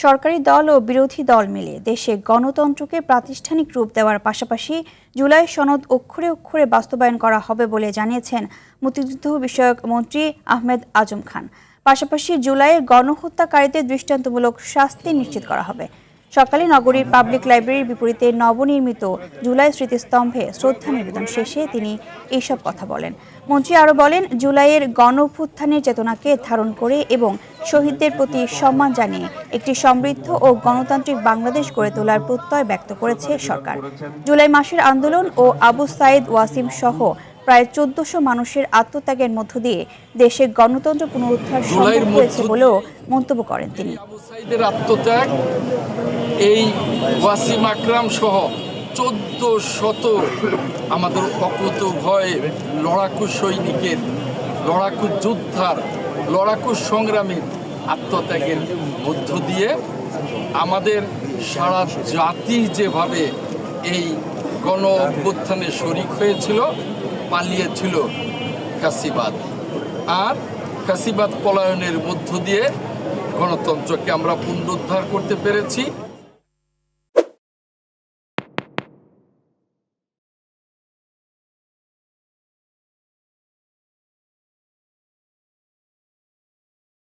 সরকারি দল ও বিরোধী দল মিলে দেশে গণতন্ত্রকে প্রাতিষ্ঠানিক রূপ দেওয়ার পাশাপাশি জুলাই সনদ অক্ষরে অক্ষরে বাস্তবায়ন করা হবে বলে জানিয়েছেন মুক্তিযুদ্ধ বিষয়ক মন্ত্রী আহমেদ আজম খান। পাশাপাশি জুলাইয়ের গণহত্যাকারীদের দৃষ্টান্তমূলক শাস্তি নিশ্চিত করা হবে। সকালে নগরীর পাবলিক লাইব্রেরির বিপরীতে নবনির্মিত জুলাই স্মৃতিস্তম্ভে শ্রদ্ধা নিবেদন শেষে তিনি এইসব কথা বলেন। মন্ত্রী আরও বলেন, জুলাইয়ের গণঅভ্যুত্থানের চেতনাকে ধারণ করে এবং শহীদদের প্রতি সম্মান জানিয়ে একটি সমৃদ্ধ ও গণতান্ত্রিক বাংলাদেশ গড়ে তোলার প্রত্যয় ব্যক্ত করেছে সরকার। জুলাই মাসের আন্দোলন ও আবু সাইদ ওয়াসিম সহ প্রায় ১৪০০ মানুষের আত্মত্যাগের মধ্য দিয়ে দেশে গণতন্ত্র পুনরুদ্ধার সম্ভব হয়েছে বলেও মন্তব্য করেন তিনি। আত্মত্যাগ, এই ওয়াসিম আকরাম সহ ১৪০০ আমাদের অকুত ভয়ে লড়াকু সৈনিকের, লড়াকু যোদ্ধার, লড়াকু সংগ্রামীর আত্মত্যাগের মধ্য দিয়ে আমাদের সারা জাতি যেভাবে এই গণ অভ্যুত্থানে শরিক হয়েছিল, পালিয়েছিল ফ্যাসিবাদ, আর ফ্যাসিবাদ পলায়নের মধ্য দিয়ে গণতন্ত্রকে আমরা পুনরুদ্ধার করতে পেরেছি।